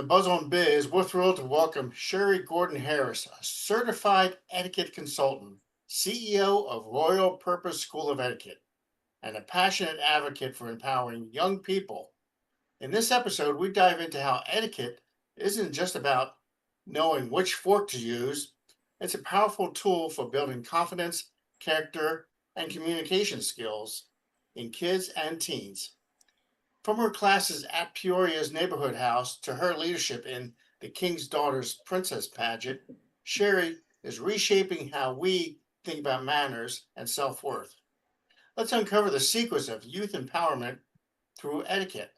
Buzz on Biz, we're thrilled to welcome Sherry Gordon Harris, a certified etiquette consultant, CEO of Royal Purpose School of Etiquette, and a passionate advocate for empowering young people. In this episode, we dive into how etiquette isn't just about knowing which fork to use, it's a powerful tool for building confidence, character, and communication skills in kids and teens. From her classes at Peoria's neighborhood house to her leadership in the King's Daughters Princess pageant, Sherry is reshaping how we think about manners and self worth. Let's uncover the secrets of youth empowerment through etiquette.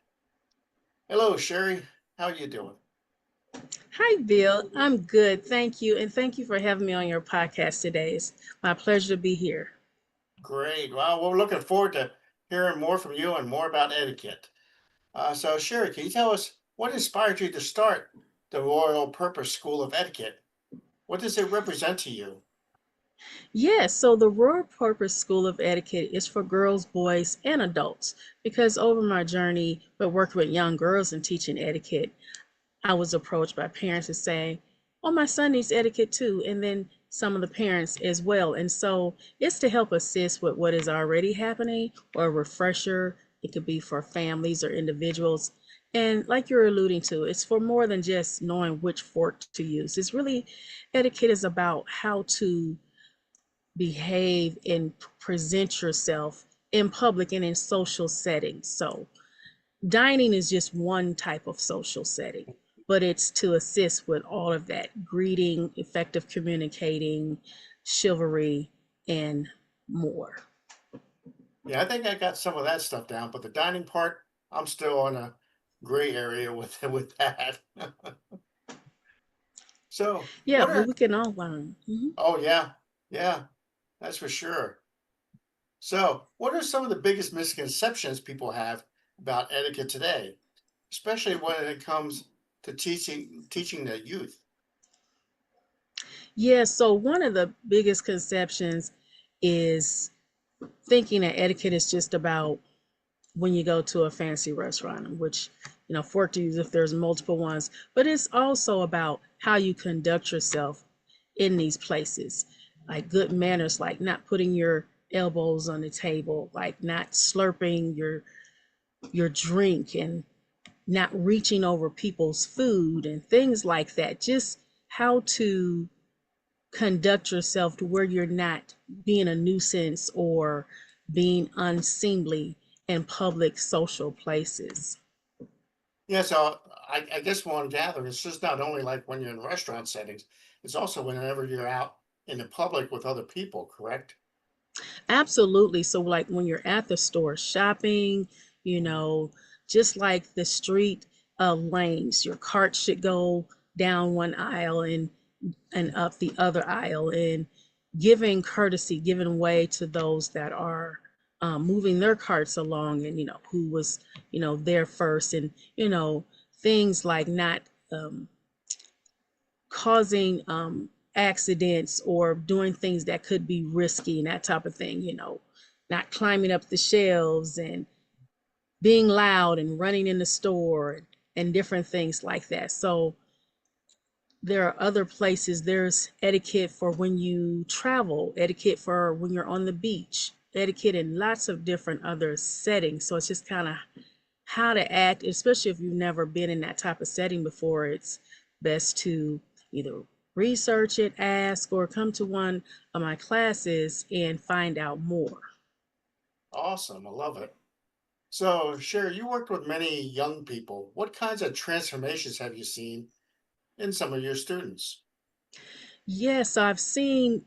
Hello, Sherry. How are you doing? Hi, Bill. I'm good. Thank you. And thank you for having me on your podcast today. It's my pleasure to be here. Great. Well, we're looking forward to hearing more from you and more about etiquette. So, Sherry, can you tell us what inspired you to start the Royal Purpose School of Etiquette? What does it represent to you? Yes, so the Royal Purpose School of Etiquette is for girls, boys, and adults because over my journey with working with young girls and teaching etiquette, I was approached by parents and saying, "Oh, my son needs etiquette too," and then some of the parents as well. And so it's to help assist with what is already happening or a refresher. It could be for families or individuals. And like you're alluding to, it's for more than just knowing which fork to use. It's really etiquette is about how to behave and present yourself in public and in social settings. So dining is just one type of social setting, but it's to assist with all of that greeting, effective communicating, chivalry, and more. Yeah, I think I got some of that stuff down, but the dining part, I'm still on a gray area with with that. So, Yeah, what but are we can all learn. oh yeah, yeah, that's for sure. So, what are some of the biggest misconceptions people have about etiquette today, especially when it comes to teaching the youth? Yeah, so one of the biggest conceptions is thinking that etiquette is just about when you go to a fancy restaurant, which, fork to use if there's multiple ones, but it's also about how you conduct yourself in these places, like good manners, like not putting your elbows on the table, like not slurping your drink and not reaching over people's food and things like that. Just how to conduct yourself to where you're not being a nuisance or being unseemly in public social places. Yeah, so I guess what I'm gathering, it's just not only like when you're in restaurant settings, it's also whenever you're out in the public with other people, correct? Absolutely. So, like when you're at the store shopping, you know, just like the street lanes, your cart should go down one aisle and up the other aisle, and giving courtesy, giving way to those that are moving their carts along, and who was there first, and things like not causing accidents or doing things that could be risky and that type of thing, not climbing up the shelves and being loud and running in the store and different things like that. So there are other places. There's etiquette for when you travel, etiquette for when you're on the beach, etiquette in lots of different other settings. So it's just kind of how to act, especially if you've never been in that type of setting before. It's best to either research it, ask, or come to one of my classes and find out more. Awesome, I love it. So, Sherry, you worked with many young people. What kinds of transformations have you seen in some of your students? Yes, I've seen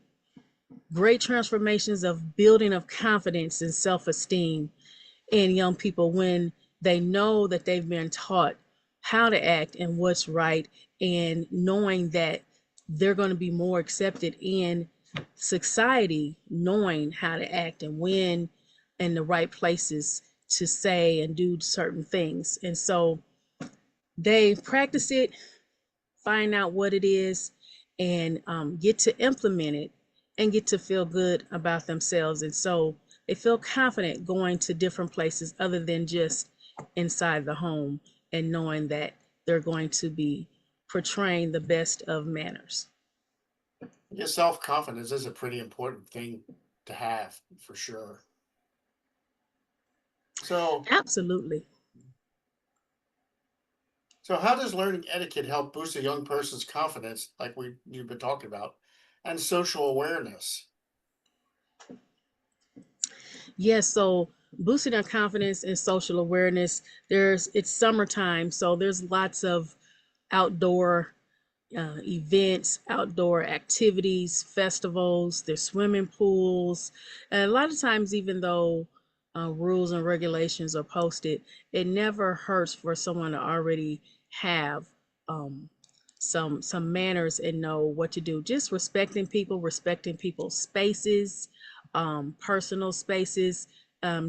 great transformations of building of confidence and self-esteem in young people when they know that they've been taught how to act and what's right, and knowing that they're going to be more accepted in society, knowing how to act and when in the right places to say and do certain things. And so they practice it, find out what it is, and get to implement it and get to feel good about themselves. And so they feel confident going to different places other than just inside the home, and knowing that they're going to be portraying the best of manners. Your self-confidence is a pretty important thing to have for sure. So, Absolutely. so how does learning etiquette help boost a young person's confidence, like you've been talking about, and social awareness? Yes, so boosting their confidence and social awareness. It's summertime, so there's lots of outdoor events, outdoor activities, festivals, there's swimming pools. And a lot of times, even though rules and regulations are posted, it never hurts for someone to already have um, some manners and know what to do. Just respecting people's spaces, personal spaces,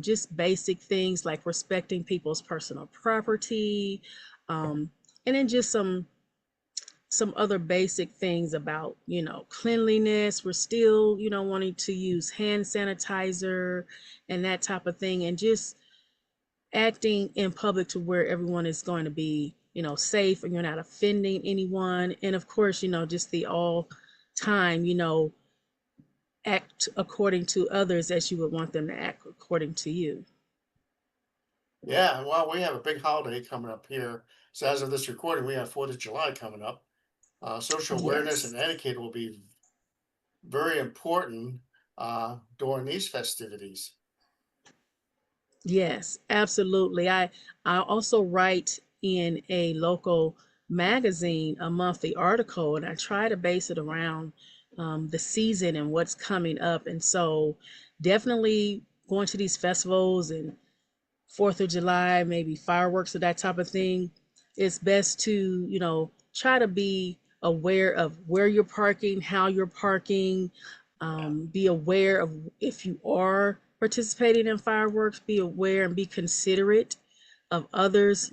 just basic things like respecting people's personal property, um, and then just some other basic things about, cleanliness. We're still, wanting to use hand sanitizer and that type of thing, and just acting in public to where everyone is going to be, safe and you're not offending anyone. And of course, just the all time, act according to others as you would want them to act according to you. Yeah, well, we have a big holiday coming up here. So as of this recording, we have 4th of July coming up. Social awareness and Yes. etiquette will be very important during these festivities. Yes, absolutely. I also write in a local magazine a monthly article, and I try to base it around the season and what's coming up. And so, definitely going to these festivals and Fourth of July, maybe fireworks or that type of thing, it's best to, try to be aware of where you're parking, how you're parking, Yeah, be aware of if you are participating in fireworks, be aware and be considerate of others,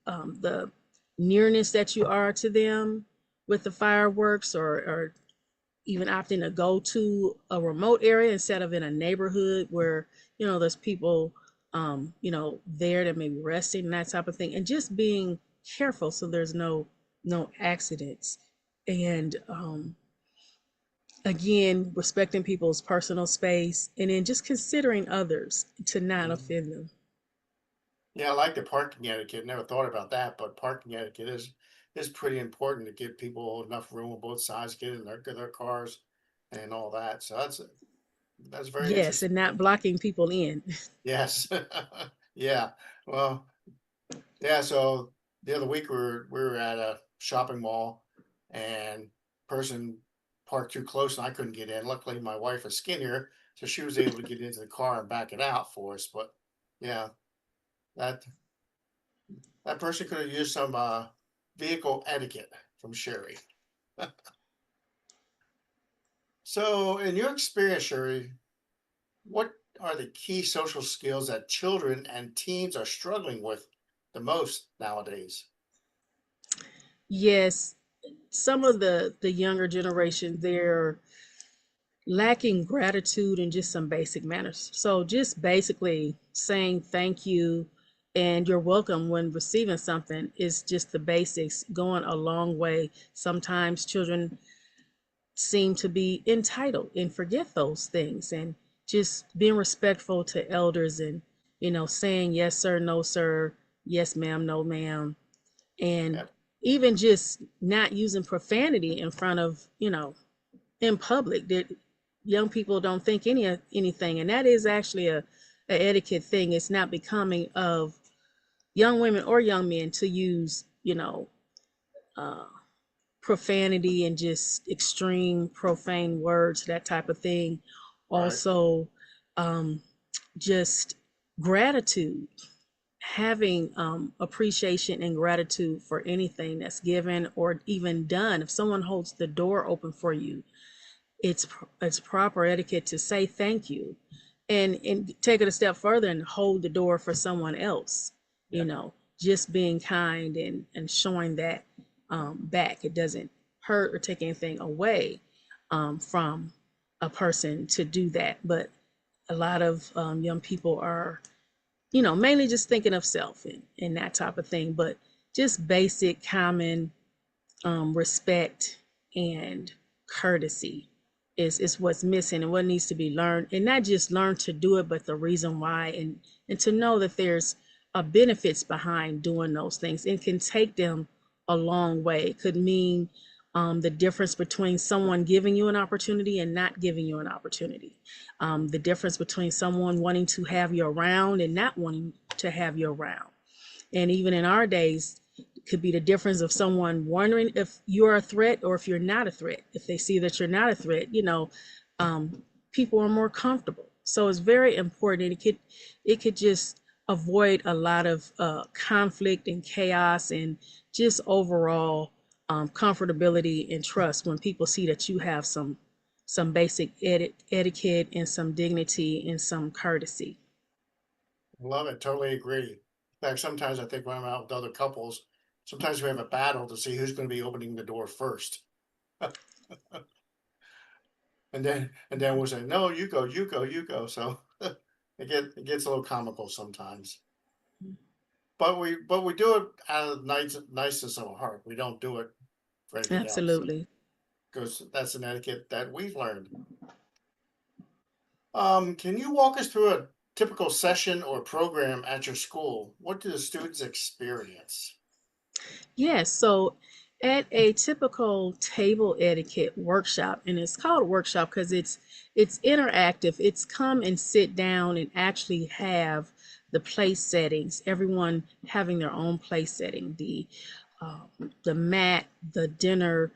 the nearness that you are to them with the fireworks, or even opting to go to a remote area instead of in a neighborhood where there's people there that may be resting and that type of thing, and just being careful so there's no accidents. And again, respecting people's personal space, and then just considering others to not mhm. offend them. Yeah, I like the parking etiquette. Never thought about that, but parking etiquette is pretty important to give people enough room on both sides, get in their cars and all that. So that's very Yes, interesting. and not blocking people in. Yes. Yeah. Well, yeah, so the other week we were at a shopping mall and person parked too close and I couldn't get in. Luckily my wife is skinnier, so she was able to get into the car and back it out for us. But yeah, that that person could have used some vehicle etiquette from Sherry. So in your experience, Sherry, what are the key social skills that children and teens are struggling with the most nowadays? Yes, some of the younger generation, they're lacking gratitude and just some basic manners. So just basically saying thank you and you're welcome when receiving something is just the basics, going a long way. Sometimes children seem to be entitled and forget those things, and just being respectful to elders, and saying yes sir, no sir, yes ma'am, no ma'am, and Yep. even just not using profanity in front of, in public, that young people don't think anything, and that is actually a etiquette thing. It's not becoming of young women or young men to use, uh, profanity and just extreme profane words, that type of thing. Right. Also, um, just gratitude, having appreciation and gratitude for anything that's given or even done. If someone holds the door open for you, it's proper etiquette to say thank you, and take it a step further and hold the door for someone else. Yeah. Just being kind and showing that back. It doesn't hurt or take anything away from a person to do that, but a lot of young people are mainly just thinking of self and that type of thing, but just basic common respect and courtesy is what's missing and what needs to be learned, and not just learn to do it, but the reason why, and to know that there's benefits behind doing those things and can take them a long way. It could mean the difference between someone giving you an opportunity and not giving you an opportunity, the difference between someone wanting to have you around and not wanting to have you around. And even in our days, it could be the difference of someone wondering if you're a threat or if you're not a threat. If they see that you're not a threat, people are more comfortable. So it's very important. It could just avoid a lot of conflict and chaos and just overall comfortability and trust when people see that you have some basic etiquette and some dignity and some courtesy. Love it. Totally agree. In fact, sometimes I think when I'm out with other couples, sometimes we have a battle to see who's going to be opening the door first. And then we'll say, no, you go, you go, you go. So it gets a little comical sometimes. But we do it out of the nicest of our heart. We don't do it for anything else Absolutely. because that's an etiquette that we've learned. Can you walk us through a typical session or program at your school? What do the students experience? Yes, so at a typical table etiquette workshop, and it's called a workshop because it's interactive. It's come and sit down and actually have the place settings, everyone having their own place setting, the mat, the dinner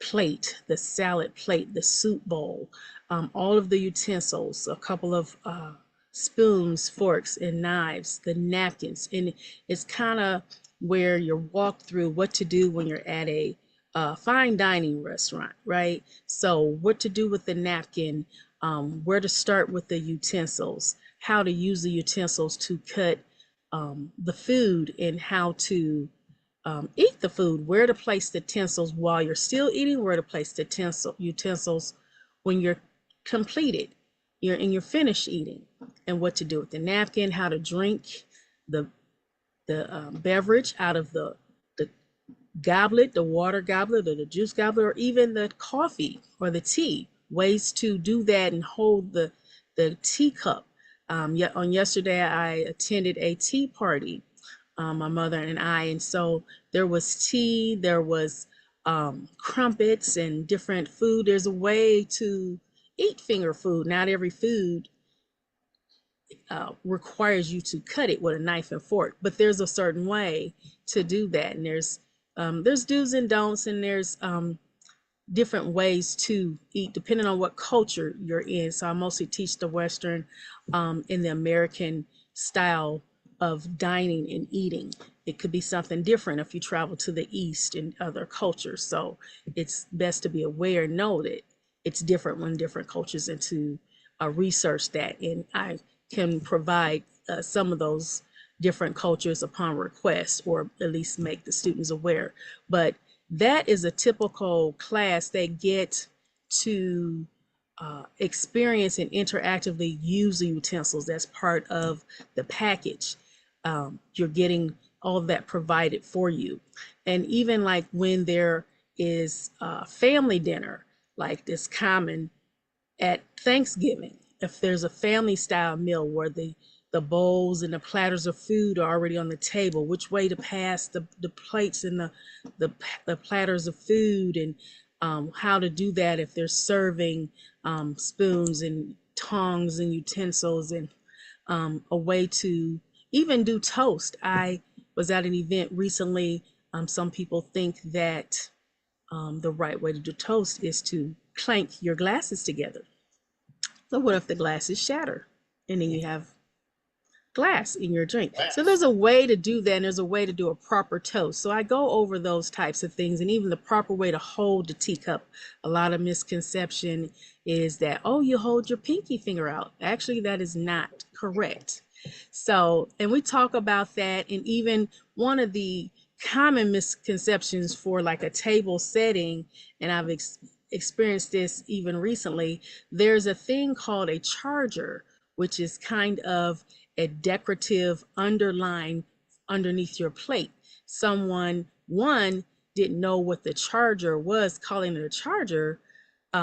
plate, the salad plate, the soup bowl, all of the utensils, a couple of spoons, forks, and knives, the napkins. And it's kind of where you're walked through what to do when you're at a fine dining restaurant, right? So, what to do with the napkin, where to start with the utensils, how to use the utensils to cut the food, and how to eat the food, where to place the utensils while you're still eating, where to place the utensils when you're completed, you're finished eating, and what to do with the napkin, how to drink the beverage out of the goblet, the water goblet or the juice goblet, or even the coffee or the tea. Ways to do that and hold the teacup. Yet on yesterday, I attended a tea party, my mother and I. And so there was tea, there was crumpets and different food. There's a way to eat finger food. Not every food requires you to cut it with a knife and fork, but there's a certain way to do that. And there's do's and don'ts, and there's different ways to eat depending on what culture you're in. So I mostly teach the Western in the American style of dining and eating. It could be something different if you travel to the East and other cultures. So it's best to be aware, know that it's different when different cultures, and to research that. And I can provide some of those different cultures upon request, or at least make the students aware. But that is a typical class. They get to experience and interactively use the utensils. That's part of the package. You're getting all of that provided for you. And even like when there is family dinner, like this common at Thanksgiving, if there's a family style meal where the bowls and the platters of food are already on the table, which way to pass the plates and the platters of food, and how to do that if they're serving spoons and tongs and utensils, and a way to even do toast. I was at an event recently. Some people think that the right way to do toast is to clank your glasses together. So what if the glasses shatter and then you have glass in your drink? So there's Yes. a way to do that, and there's a way to do a proper toast. So I go over those types of things, and even the proper way to hold the teacup. A lot of misconception is that, oh, you hold your pinky finger out. Actually, that is not correct. So, and we talk about that, and even one of the common misconceptions for like a table setting, and I've experienced this even recently, there's a thing called a charger, which is kind of a decorative underline underneath your plate. someone, one, didn't know what the charger was, calling it a charger,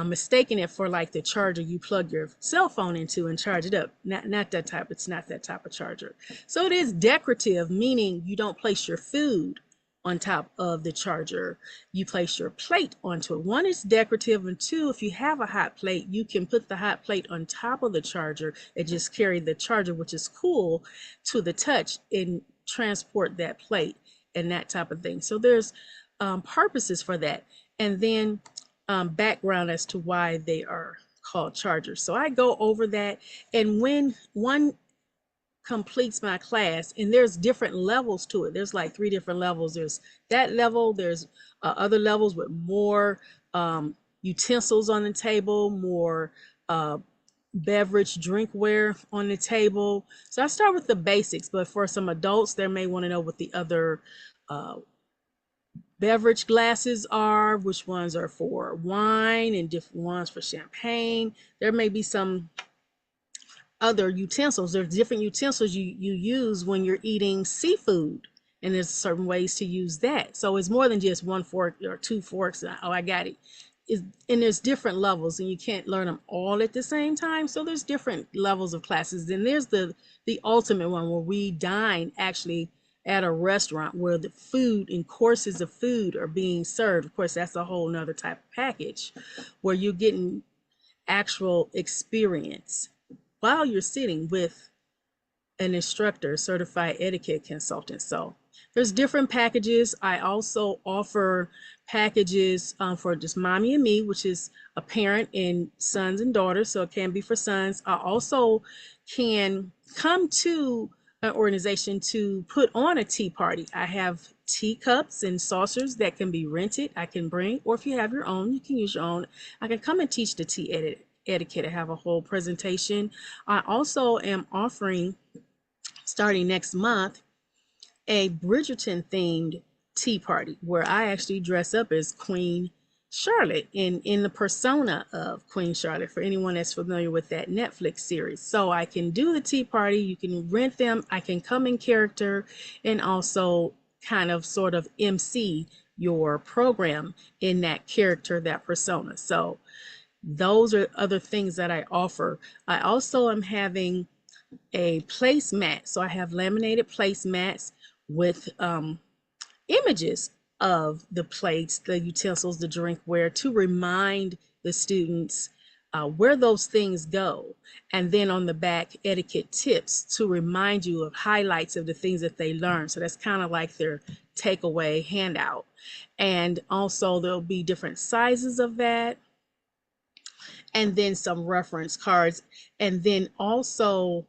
mistaking it for like the charger you plug your cell phone into and charge it up. Not that type. It's not that type of charger. So it is decorative, meaning you don't place your food on top of the charger. You place your plate onto it. One is decorative, and two, if you have a hot plate, you can put the hot plate on top of the charger and just carry the charger, which is cool, to the touch and transport that plate and that type of thing. So there's purposes for that. And then background as to why they are called chargers. So I go over that. And when one completes my class, and there's different levels to it, there's like 3 different levels. There's that level, there's other levels with more utensils on the table, more beverage drinkware on the table. So I start with the basics, but for some adults, they may want to know what the other uh, beverage glasses are, which ones are for wine and different ones for champagne. There may be some other utensils. There's different utensils you use when you're eating seafood, and there's certain ways to use that. So it's more than just one fork or 2 forks. Oh, I got it. And there's different levels, and you can't learn them all at the same time. So there's different levels of classes. Then there's the ultimate one where we dine actually at a restaurant where the food and courses of food are being served. Of course, that's a whole nother type of package where you're getting actual experience while you're sitting with an instructor, certified etiquette consultant. So there's different packages. I also offer packages for just mommy and me, which is a parent and sons and daughters. So it can be for sons. I also can come to an organization to put on a tea party. I have teacups and saucers that can be rented. I can bring, or if you have your own, you can use your own. I can come and teach the etiquette. I have a whole presentation. I also am offering, starting next month, a Bridgerton themed tea party where I actually dress up as Queen Charlotte in the persona of Queen Charlotte, for anyone that's familiar with that Netflix series. So I can do the tea party, you can rent them, I can come in character, and also kind of sort of MC your program in that character, that persona. So those are other things that I offer. I also am having a placemat. So I have laminated placemats with images of the plates, the utensils, the drinkware, to remind the students where those things go. And then on the back, etiquette tips to remind you of highlights of the things that they learned. So that's kind of like their takeaway handout. And also there'll be different sizes of that, and then some reference cards. And then also,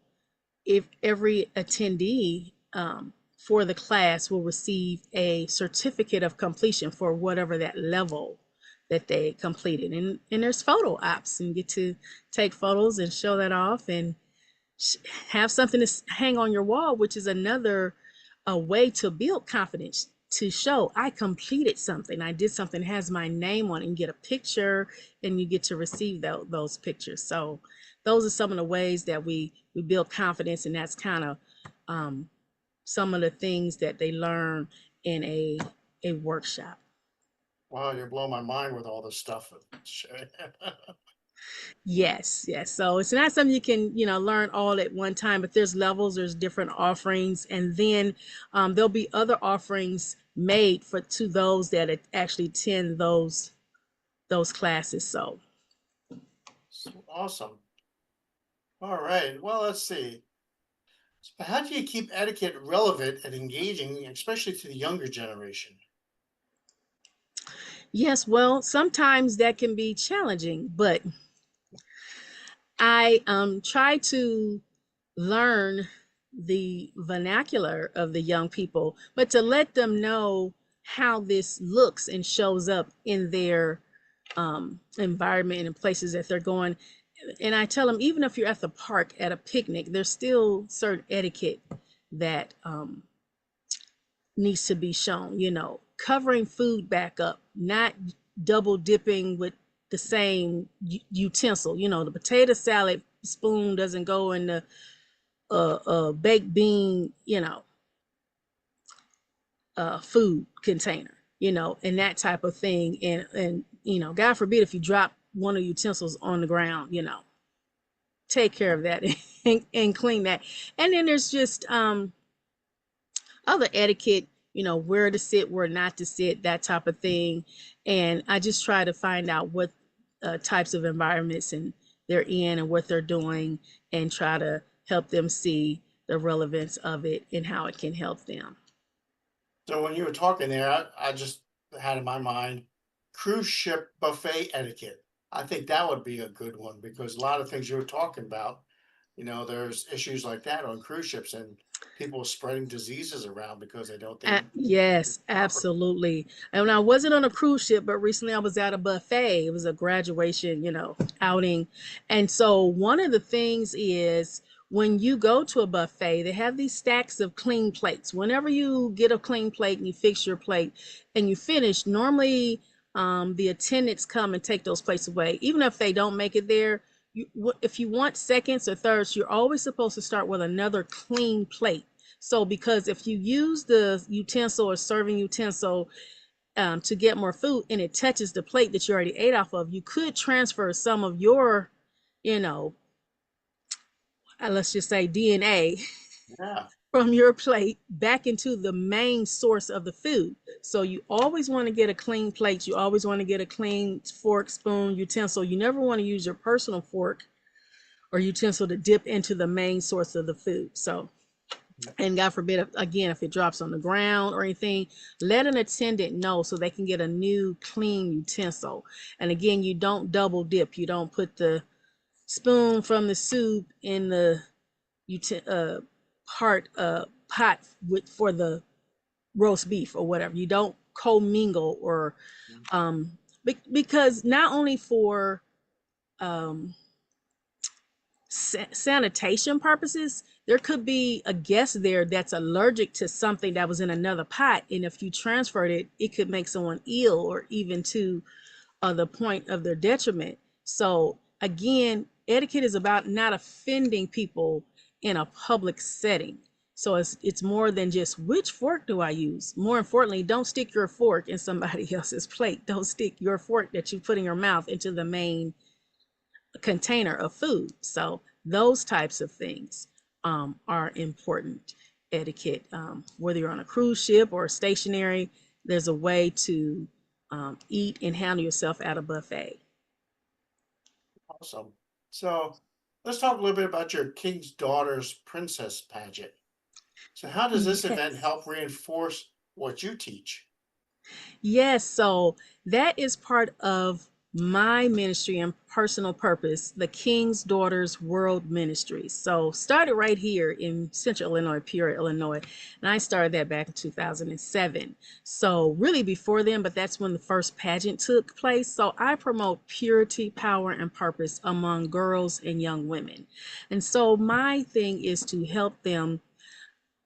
if every attendee for the class will receive a certificate of completion for whatever that level that they completed. And there's photo ops, and you get to take photos and show that off and have something to hang on your wall, which is another a way to build confidence, to show I completed something, I did something, has my name on it, and get a picture, and you get to receive those pictures. So those are some of the ways that we build confidence, and that's kind of some of the things that they learn in a workshop. Wow, you're blowing my mind with all this stuff. Yes, yes. So it's not something you can, learn all at one time, but there's levels, there's different offerings, and then there'll be other offerings made for to those that actually attend those classes. So Awesome. All right. Well, let's see. So how do you keep etiquette relevant and engaging, especially to the younger generation? yes, well, sometimes that can be challenging, but I try to learn the vernacular of the young people, but to let them know how this looks and shows up in their environment and in places that they're going. And I tell them, even if you're at the park at a picnic, there's still certain etiquette that needs to be shown, covering food back up, not double dipping with the same utensil. The potato salad spoon doesn't go in the baked bean, food container, and that type of thing. And God forbid if you drop one of the utensils on the ground, take care of that and clean that. And then there's just other etiquette, where to sit, where not to sit, that type of thing. And I just try to find out what types of environments and they're in and what they're doing, and try to help them see the relevance of it and how it can help them. So when you were talking there, I just had in my mind cruise ship buffet etiquette. I think that would be a good one because a lot of things you were talking about, there's issues like that on cruise ships and people spreading diseases around because they don't think Yes, proper. absolutely. And I wasn't on a cruise ship, but recently I was at a buffet. It was a graduation, outing. And so one of the things is when you go to a buffet, they have these stacks of clean plates. Whenever you get a clean plate and you fix your plate and you finish, normally the attendants come and take those plates away. Even if they don't make it there, if you want seconds or thirds, you're always supposed to start with another clean plate. So, because if you use the utensil or serving utensil to get more food and it touches the plate that you already ate off of, you could transfer some of your, you know, let's just say DNA Yeah. from your plate back into the main source of the food. So, you always want to get a clean plate. You always want to get a clean fork, spoon, utensil. You never want to use your personal fork or utensil to dip into the main source of the food. So, and God forbid, again, if it drops on the ground or anything, let an attendant know so they can get a new clean utensil. And again, you don't double dip. You don't put the spoon from the soup in the pot for the roast beef or whatever. You don't commingle or um, because not only for um, sanitation purposes, there could be a guest there that's allergic to something that was in another pot, and if you transferred it, it could make someone ill or even to the point of their detriment. So again, etiquette is about not offending people in a public setting. So it's more than just which fork do I use. More importantly, don't stick your fork in somebody else's plate. Don't stick your fork that you put in your mouth into the main container of food. So those types of things are important etiquette. Whether you're on a cruise ship or stationary, there's a way to eat and handle yourself at a buffet. Awesome. So let's talk a little bit about your King's Daughters Princess pageant. So how does this event Yes. help reinforce what you teach? Yes, so that is part of my ministry and personal purpose, the King's Daughters World Ministry. So started right here in Central Illinois, Peoria, Illinois, and I started that back in 2007. So really before then, but that's when the first pageant took place. So I promote purity, power, and purpose among girls and young women. And so my thing is to help them,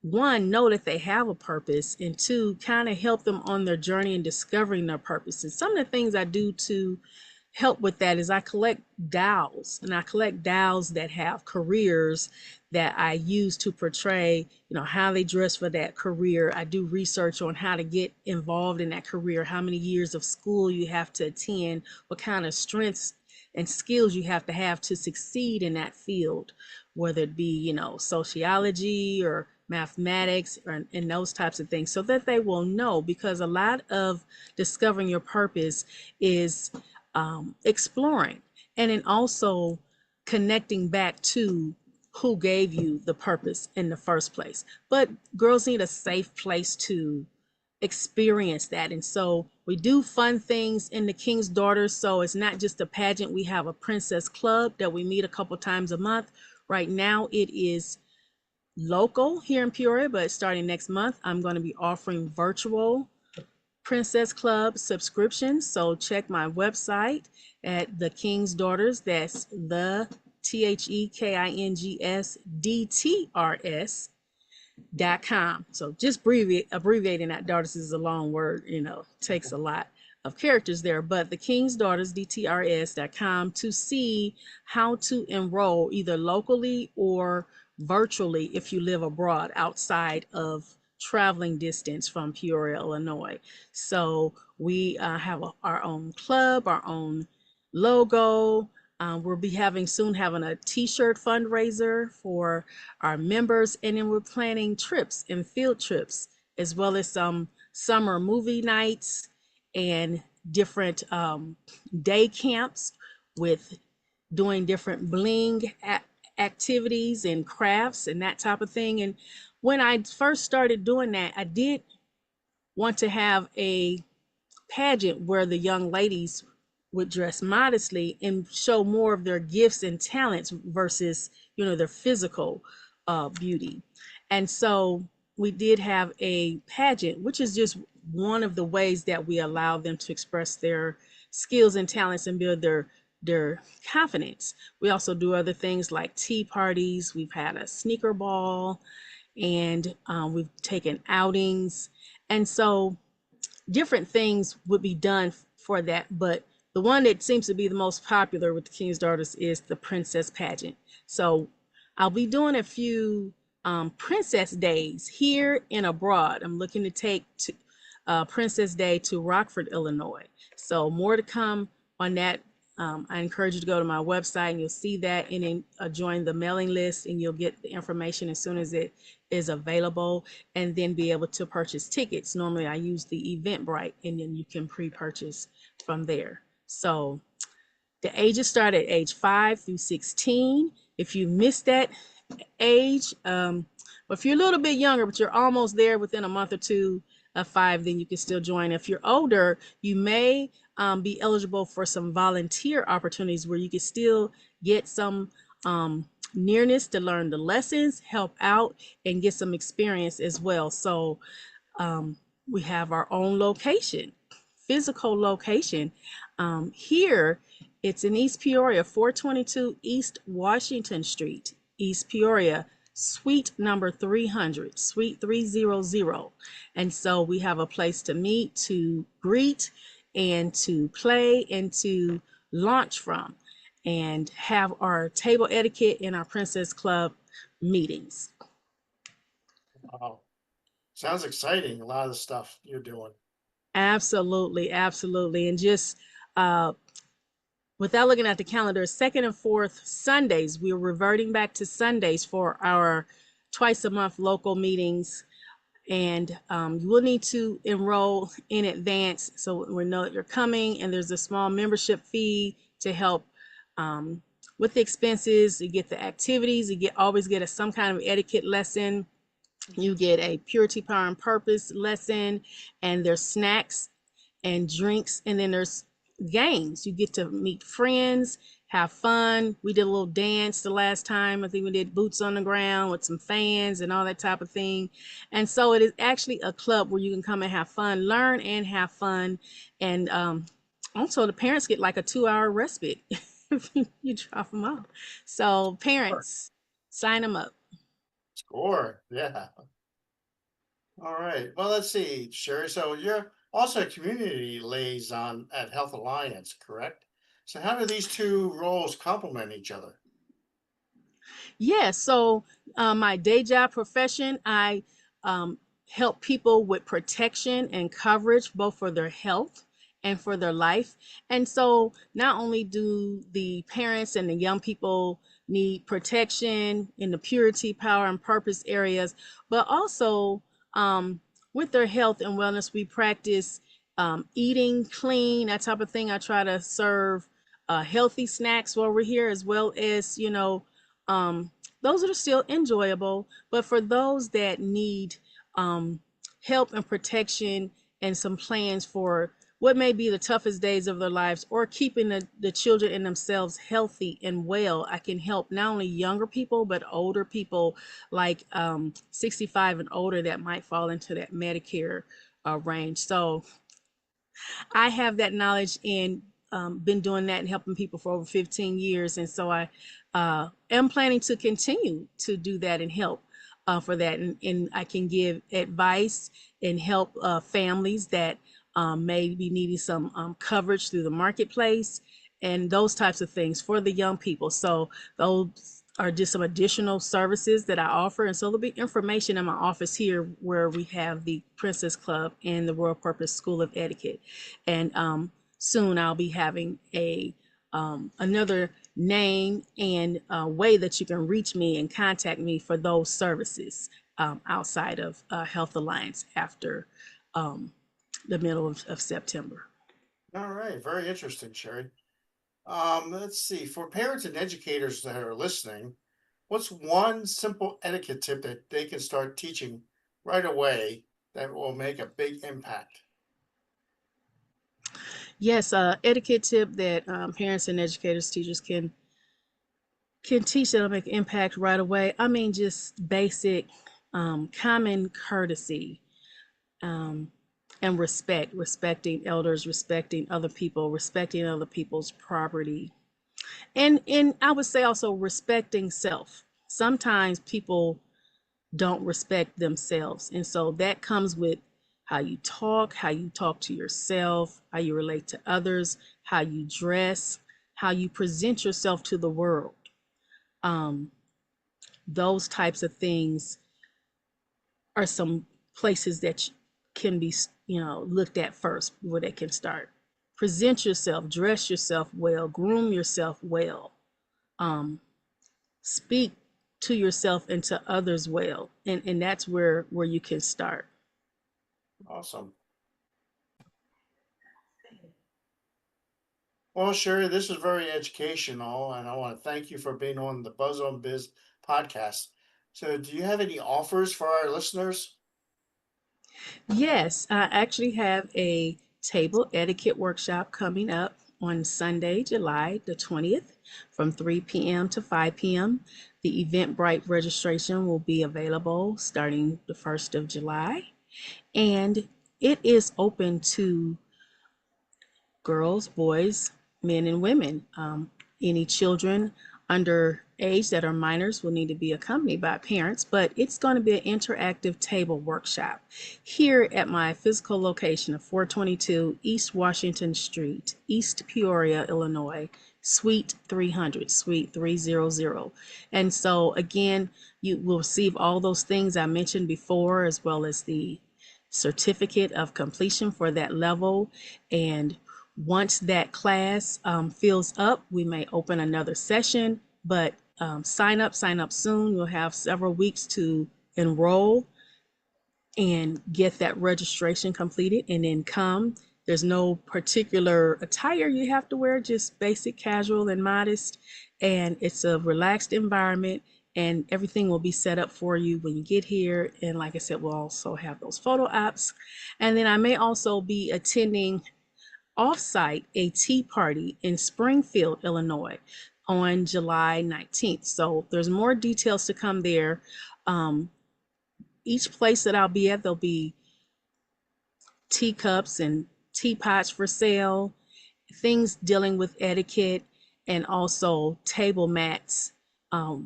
one, know that they have a purpose, and two, kind of help them on their journey in discovering their purpose. And some of the things I do to help with that is I collect dowels, and I collect dowels that have careers that I use to portray, how they dress for that career. I do research on how to get involved in that career, how many years of school you have to attend, what kind of strengths and skills you have to succeed in that field, whether it be, sociology or mathematics and those types of things, so that they will know. Because a lot of discovering your purpose is exploring, and then also connecting back to who gave you the purpose in the first place. But girls need a safe place to experience that. And so we do fun things in the King's Daughters. So it's not just a pageant. We have a princess club that we meet a couple times a month. Right now it is local here in Peoria, but starting next month, I'm going to be offering virtual Princess Club subscriptions. So check my website at the King's Daughters. That's the TheKingsDTRS.com. So just abbreviating that, daughters is a long word, takes a lot of characters there, but the King's Daughters, DTRS.com, to see how to enroll either locally or virtually if you live abroad outside of traveling distance from Peoria, Illinois. So we have our own club, our own logo. We'll be having a t-shirt fundraiser for our members, and then we're planning trips and field trips, as well as some summer movie nights and different day camps with doing different activities and crafts and that type of thing. And when I first started doing that, I did want to have a pageant where the young ladies would dress modestly and show more of their gifts and talents versus, their physical beauty. And so we did have a pageant, which is just one of the ways that we allow them to express their skills and talents and build their confidence. We also do other things like tea parties. We've had a sneaker ball, and we've taken outings. And so different things would be done for that, but the one that seems to be the most popular with the King's Daughters is the Princess Pageant. So I'll be doing a few Princess Days here and abroad. I'm looking to take Princess Day to Rockford, Illinois. So more to come on that. I encourage you to go to my website and you'll see that, and then join the mailing list, and you'll get the information as soon as it is available, and then be able to purchase tickets. Normally I use the Eventbrite, and then you can pre-purchase from there. So the ages start at age 5 through 16. If you missed that age, but if you're a little bit younger, but you're almost there within a month or two of 5, then you can still join. If you're older, you may be eligible for some volunteer opportunities where you can still get some nearness to learn the lessons, help out, and get some experience as well. So we have our own location, physical location. Here, it's in East Peoria, 422 East Washington Street, East Peoria, suite number 300, suite 300. And so we have a place to meet, to greet, and to play, and to launch from, and have our table etiquette and our Princess Club meetings. Wow. Sounds exciting. A lot of the stuff you're doing. Absolutely, absolutely. And just without looking at the calendar, second and fourth Sundays, we're reverting back to Sundays for our twice a month local meetings. And you will need to enroll in advance so we know that you're coming. And there's a small membership fee to help with the expenses. You get the activities. You always get some kind of etiquette lesson. You get a purity, power, and purpose lesson, and there's snacks and drinks, and then there's games. You get to meet friends, have fun. We did a little dance the last time. I think we did boots on the ground with some fans and all that type of thing. And so it is actually a club where you can come and have fun, learn and have fun. And also the parents get like a 2-hour respite if you drop them off. So Sure. parents, sign them up. Score. Yeah. All right. Well, let's see, Sherry. So you're also a community liaison at Health Alliance, correct? So how do these two roles complement each other? Yeah, so my day job profession, I um, help people with protection and coverage, both for their health and for their life. And so not only do the parents and the young people need protection in the purity, power, and purpose areas, but also with their health and wellness, we practice eating clean, that type of thing. I try to serve healthy snacks while we're here, as well as, um, those that are still enjoyable, but for those that need help and protection and some plans for what may be the toughest days of their lives, or keeping the children and themselves healthy and well, I can help not only younger people, but older people like 65 and older that might fall into that Medicare range. So I have that knowledge and been doing that and helping people for over 15 years. And so I am planning to continue to do that and help for that. And I can give advice and help families that may be needing some coverage through the marketplace and those types of things for the young people. So those are just some additional services that I offer. And so there'll be information in my office here where we have the Princess Club and the Royal Purpose School of Etiquette. And soon I'll be having a another name and way that you can reach me and contact me for those services outside of Health Alliance after the middle of September. All right, very interesting, Sherry. Let's see. For parents and educators that are listening, what's one simple etiquette tip that they can start teaching right away that will make a big impact? Yes, etiquette tip that parents and educators, teachers can teach that'll make impact right away. I mean, just basic common courtesy um, and respect, respecting elders, respecting other people, respecting other people's property, and I would say also respecting self. Sometimes people don't respect themselves, and so that comes with how you talk to yourself, how you relate to others, how you dress, how you present yourself to the world. Um, those types of things are some places that can be, looked at first where they can start. Present yourself, dress yourself well, groom yourself well, um, speak to yourself and to others well, and that's where you can start. Awesome. Well, Sherry, this is very educational, and I want to thank you for being on the Buzz on Biz podcast. So, do you have any offers for our listeners? Yes, I actually have a table etiquette workshop coming up on Sunday, July the 20th from 3 p.m. to 5 p.m. The Eventbrite registration will be available starting the 1st of July, and it is open to girls, boys, men, and women. Any children under age that are minors will need to be accompanied by parents, but it's going to be an interactive table workshop here at my physical location of 422 East Washington Street, East Peoria, Illinois, Suite 300, Suite 300. And so, again, you will receive all those things I mentioned before, as well as the certificate of completion for that level. And once that class fills up, we may open another session, but sign up soon. You'll have several weeks to enroll and get that registration completed and then come. There's no particular attire you have to wear, just basic, casual, and modest. And it's a relaxed environment, and everything will be set up for you when you get here. And like I said, we'll also have those photo ops. And then I may also be attending offsite a tea party in Springfield, Illinois on July 19th. So there's more details to come there. Um, each place that I'll be at, there'll be teacups and teapots for sale, things dealing with etiquette, and also table mats,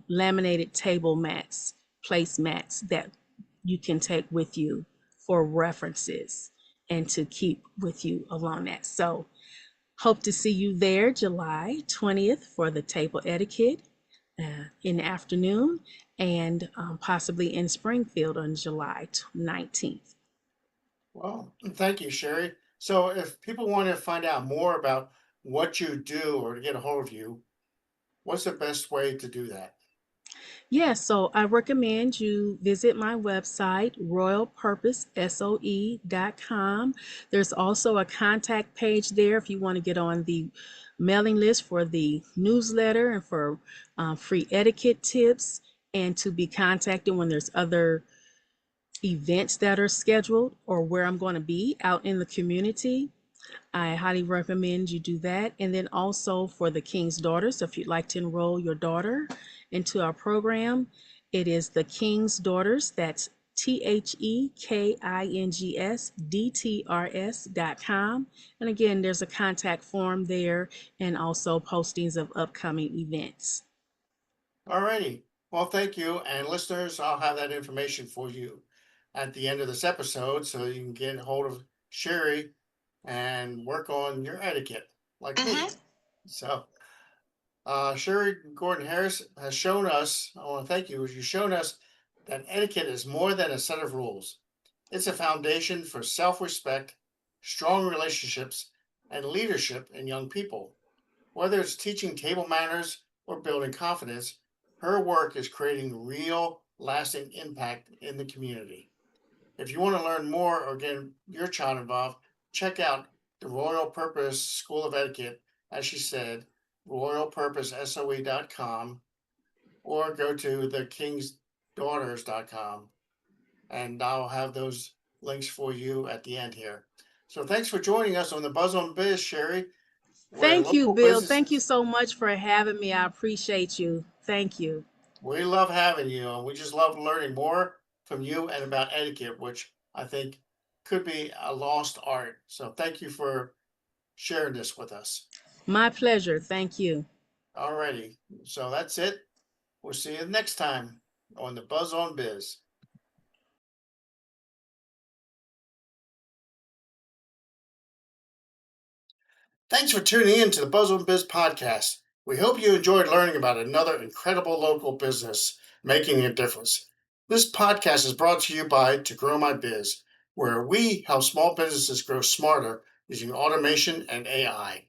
laminated table mats, place mats that you can take with you for references and to keep with you along that. So hope to see you there July 20th for the table etiquette in the afternoon, and possibly in Springfield on July 19th. Well, thank you, Sherry. So, if people want to find out more about what you do or to get a hold of you, what's the best way to do that? Yeah, so I recommend you visit my website, royalpurposesoe.com. There's also a contact page there if you want to get on the mailing list for the newsletter and for free etiquette tips and to be contacted when there's other events that are scheduled or where I'm going to be out in the community. I highly recommend you do that. And then also for the King's Daughters, if you'd like to enroll your daughter into our program, it is the King's Daughters. That's THEKINGSDTRS.com. And again, there's a contact form there and also postings of upcoming events. All righty. Well, thank you. And listeners, I'll have that information for you at the end of this episode so you can get a hold of Sherry and work on your etiquette like me. Mhm. So, Sherry Gordon Harris has shown us, I want to thank you, you've shown us that etiquette is more than a set of rules. It's a foundation for self respect, strong relationships, and leadership in young people. Whether it's teaching table manners or building confidence, her work is creating real, lasting impact in the community. If you want to learn more or get your child involved, check out the Royal Purpose School of Etiquette, as she said, royalpurposesoe.com, or go to thekingsdaughters.com, and I'll have those links for you at the end here. So thanks for joining us on the Buzz on Biz, Sherry, where Thank you, local Bill. Thank you businesses. so much for having me. I appreciate you. Thank you. We love having you, and we just love learning more from you and about etiquette, which I think could be a lost art. So thank you for sharing this with us. My pleasure. Thank you. Alrighty. So that's it. We'll see you next time on the Buzz on Biz. Thanks for tuning in to the Buzz on Biz podcast. We hope you enjoyed learning about another incredible local business making a difference. This podcast is brought to you by To Grow My Biz, where we help small businesses grow smarter using automation and AI.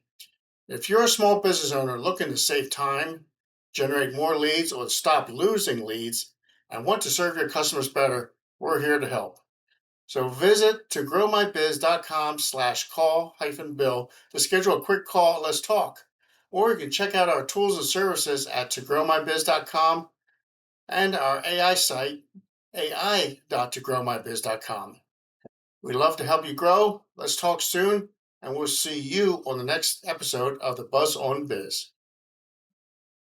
If you're a small business owner looking to save time, generate more leads, or stop losing leads, and want to serve your customers better, we're here to help. So visit togrowmybiz.com/call-bill to schedule a quick call. Let's talk. Or you can check out our tools and services at togrowmybiz.com and our AI site, ai.togrowmybiz.com. We'd love to help you grow. Let's talk soon, and we'll see you on the next episode of the Buzz on Biz.